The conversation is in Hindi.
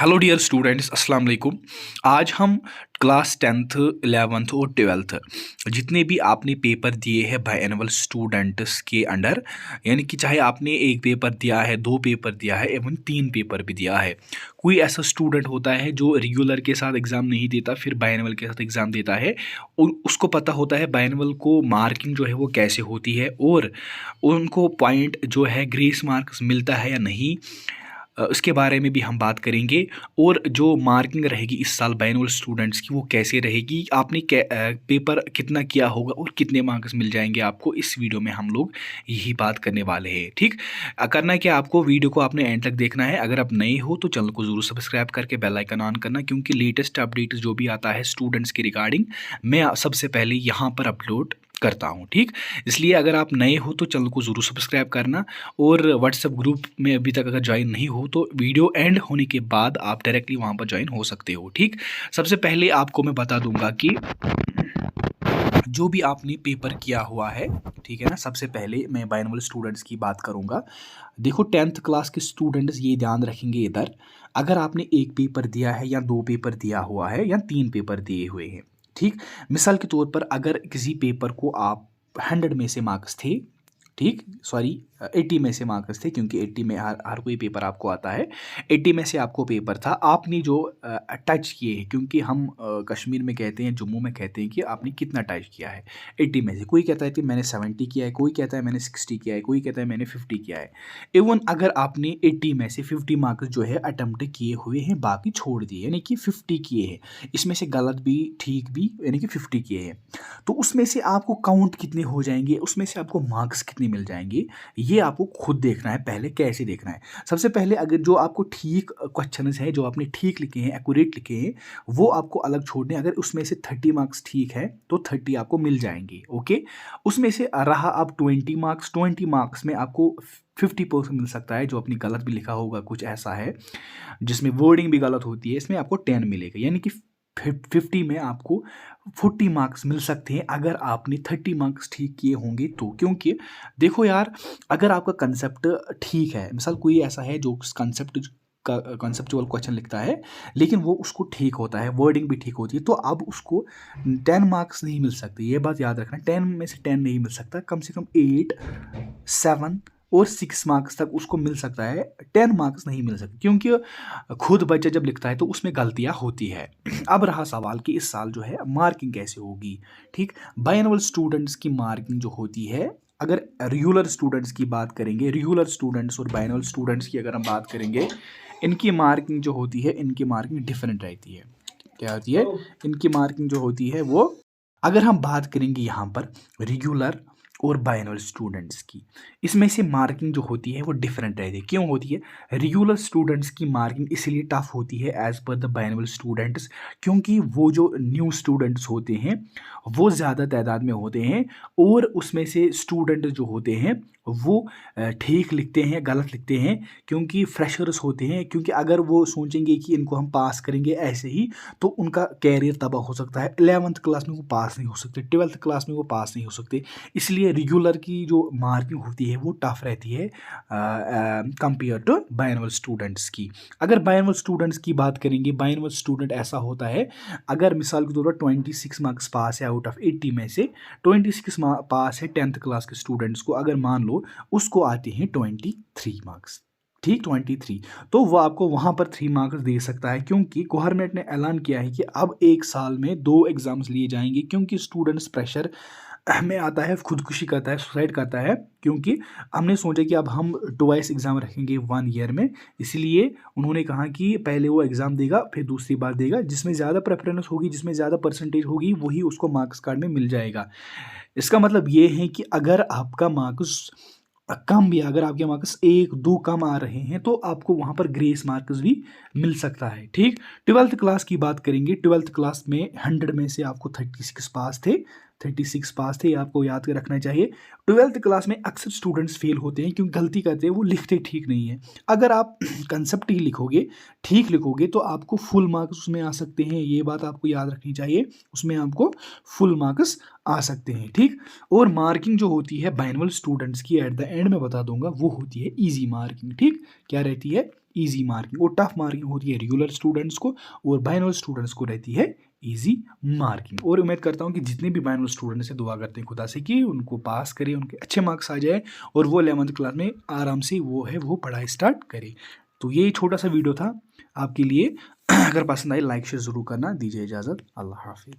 हेलो डियर स्टूडेंट्स, अस्सलाम वालेकुम। आज हम क्लास 10th 11th और 12th जितने भी आपने पेपर दिए हैं बाई एनुअल स्टूडेंट्स के अंडर, यानी कि चाहे आपने एक पेपर दिया है, दो पेपर दिया है, एवं तीन पेपर भी दिया है। कोई ऐसा स्टूडेंट होता है जो रेगुलर के साथ एग्ज़ाम नहीं देता, फिर बाई एनुअल के साथ एग्ज़ाम देता है और उसको पता होता है बाई एनुअल को मार्किंग जो है वो कैसे होती है और उनको पॉइंट जो है ग्रेस मार्क्स मिलता है या नहीं। उसके बारे में भी हम बात करेंगे। और जो मार्किंग रहेगी इस साल बाइनोल स्टूडेंट्स की, वो कैसे रहेगी, आपने पेपर कितना किया होगा और कितने मार्क्स मिल जाएंगे आपको, इस वीडियो में हम लोग यही बात करने वाले हैं। ठीक, करना है क्या आपको, वीडियो को आपने एंड तक देखना है। अगर आप नए हो तो चैनल को ज़रूर सब्सक्राइब करके बेल आइकन ऑन करना, क्योंकि लेटेस्ट अपडेट जो भी आता है स्टूडेंट्स के रिगार्डिंग मैं सबसे पहले यहाँ पर अपलोड करता हूँ। ठीक, इसलिए अगर आप नए हो तो चैनल को ज़रूर सब्सक्राइब करना, और व्हाट्सएप ग्रुप में अभी तक अगर ज्वाइन नहीं हो तो वीडियो एंड होने के बाद आप डायरेक्टली वहाँ पर ज्वाइन हो सकते हो। ठीक, सबसे पहले आपको मैं बता दूंगा कि जो भी आपने पेपर किया हुआ है, ठीक है ना। सबसे पहले मैं बाइनोमियल स्टूडेंट्स की बात करूंगा। देखो, 10th क्लास के स्टूडेंट्स ये ध्यान रखेंगे इधर, अगर आपने एक पेपर दिया है या दो पेपर दिया हुआ है या तीन पेपर दिए हुए हैं, ठीक, मिसाल के तौर पर अगर किसी पेपर को आप 100 में से मार्क्स थे, ठीक, सॉरी 80 में से मार्क्स थे, क्योंकि 80 में हर कोई पेपर आपको आता है। 80 में से आपको पेपर था, आपने जो टच किए हैं, क्योंकि हम कश्मीर में कहते हैं, जम्मू में कहते हैं कि आपने कितना टच किया है 80 में से। कोई कहता है कि मैंने 70 किया है, कोई कहता है मैंने 60 किया है, कोई कहता है मैंने 50 किया है। इवन अगर आपने 80 में से 50 मार्क्स जो है अटैम्प्ट किए हुए हैं, बाकी छोड़ दिए, यानी कि 50 किए हैं, इसमें से गलत भी ठीक भी, यानी कि 50 किए हैं, तो उसमें से आपको काउंट कितने हो जाएंगे, उसमें से आपको मार्क्स कितने मिल जाएंगे, ये आपको खुद देखना है। पहले कैसे देखना है, सबसे पहले अगर जो आपको ठीक क्वेश्चंस हैं, जो आपने ठीक लिखे हैं, एक्यूरेट लिखे हैं, वो आपको अलग छोड़ने। अगर उसमें से 30 मार्क्स ठीक है तो 30 आपको मिल जाएंगे। ओके, उसमें से रहा अब 20 मार्क्स, 20 मार्क्स में आपको 50% मिल सकता है, जो अपनी गलत भी लिखा होगा, कुछ ऐसा है जिसमें वर्डिंग भी गलत होती है, इसमें आपको 10 मिलेगा, यानी कि 50 में आपको 40 मार्क्स मिल सकते हैं अगर आपने 30 मार्क्स ठीक किए होंगे तो। क्योंकि देखो यार, अगर आपका कंसेप्ट ठीक है, मिसाल कोई ऐसा है जो कंसेप्चुअल क्वेश्चन लिखता है, लेकिन वो उसको ठीक होता है, वर्डिंग भी ठीक होती है, तो अब उसको 10 मार्क्स नहीं मिल सकते, ये बात याद रखना। 10 में से 10 नहीं मिल सकता, कम से कम 8, 7 और 6 मार्क्स तक उसको मिल सकता है, 10 मार्क्स नहीं मिल सकते, क्योंकि खुद बच्चा जब लिखता है तो उसमें गलतियां होती है। अब रहा सवाल कि इस साल जो है मार्किंग कैसे होगी। ठीक, बाइनोमियल स्टूडेंट्स की मार्किंग जो होती है, अगर रेगुलर स्टूडेंट्स की बात करेंगे, रेगुलर स्टूडेंट्स और बाइनोमियल स्टूडेंट्स की अगर हम बात करेंगे, इनकी मार्किंग जो होती है, इनकी मार्किंग डिफरेंट रहती है। क्या होती है इनकी मार्किंग जो होती है वो, अगर हम बात करेंगे यहाँ पर रेगुलर और बाइनोमियल स्टूडेंट्स की, इसमें से मार्किंग जो होती है वो डिफरेंट रहती है। क्यों होती है? रेगुलर स्टूडेंट्स की मार्किंग इसलिए टफ होती है as per the binomial students, क्योंकि वो जो न्यू स्टूडेंट्स होते हैं वो ज़्यादा तादाद में होते हैं, और उसमें से स्टूडेंट जो होते हैं वो ठीक लिखते हैं, गलत लिखते हैं, क्योंकि फ्रेशर्स होते हैं। क्योंकि अगर वो सोचेंगे कि इनको हम पास करेंगे ऐसे ही, तो उनका कैरियर तबाह हो सकता है। 11th क्लास में वो पास नहीं हो सकते, 12th क्लास में वो पास नहीं हो सकते, इसलिए रेगुलर की जो मार्किंग होती है वो टफ रहती है कंपेयर टू बाइनोमियल स्टूडेंट्स की। अगर बाइनोमियल स्टूडेंट्स की बात करेंगे, बाइनोमियल स्टूडेंट ऐसा होता है, अगर मिसाल के तौर पर 26 मार्क्स पास है आउट ऑफ 80 में से, 26 पास है 10th क्लास के स्टूडेंट्स को, अगर मान लो उसको आते हैं 23 मार्क्स, ठीक, 23, तो वो आपको वहाँ पर 3 मार्क्स दे सकता है, क्योंकि गवर्नमेंट ने ऐलान किया है कि अब एक साल में 2 एग्जाम्स लिए जाएंगे, क्योंकि स्टूडेंट्स प्रेशर में आता है, खुदकुशी करता है, सुसाइड करता है, क्योंकि हमने सोचा कि अब हम ट्वाइस एग्ज़ाम रखेंगे 1 ईयर में, इसलिए उन्होंने कहा कि पहले वो एग्ज़ाम देगा फिर दूसरी बार देगा, जिसमें ज़्यादा प्रेफरेंस होगी, जिसमें ज़्यादा परसेंटेज होगी, वही उसको मार्क्स कार्ड में मिल जाएगा। इसका मतलब ये है कि अगर आपका मार्क्स कम भी, अगर आपके मार्क्स 1-2 कम आ रहे हैं, तो आपको वहाँ पर ग्रेस मार्क्स भी मिल सकता है। ठीक, 12th क्लास की बात करेंगे, 12th क्लास में 100 में से आपको 36 पास थे, 36 पास थे, आपको याद रखना चाहिए। 12th क्लास में अक्सर स्टूडेंट्स फेल होते हैं, क्योंकि गलती करते हैं, वो लिखते ठीक नहीं है। अगर आप कंसेप्ट ही लिखोगे, ठीक लिखोगे, तो आपको फुल मार्क्स उसमें आ सकते हैं, ये बात आपको याद रखनी चाहिए, उसमें आपको फुल मार्क्स आ सकते हैं। ठीक, और मार्किंग जो होती है बाइनोमियल स्टूडेंट्स की, एट द एंड में बता दूंगा, वो होती है इजी मार्किंग। ठीक, क्या रहती है? ईजी मार्किंग, और टफ मार्किंग होती है रेगुलर स्टूडेंट्स को, और बाइनोरल स्टूडेंट्स को रहती है ईजी मार्किंग। और उम्मीद करता हूँ कि जितने भी बाइनोरल स्टूडेंट्स से दुआ करते हैं खुदा से कि उनको पास करे, उनके अच्छे मार्क्स आ जाए और वो 11th क्लास में आराम से वो पढ़ाई स्टार्ट करे। तो ये छोटा सा वीडियो था आपके लिए। अगर पसंद आए लाइक शेयर ज़रूर करना। दीजिए इजाज़त। अल्लाह हाफिज़।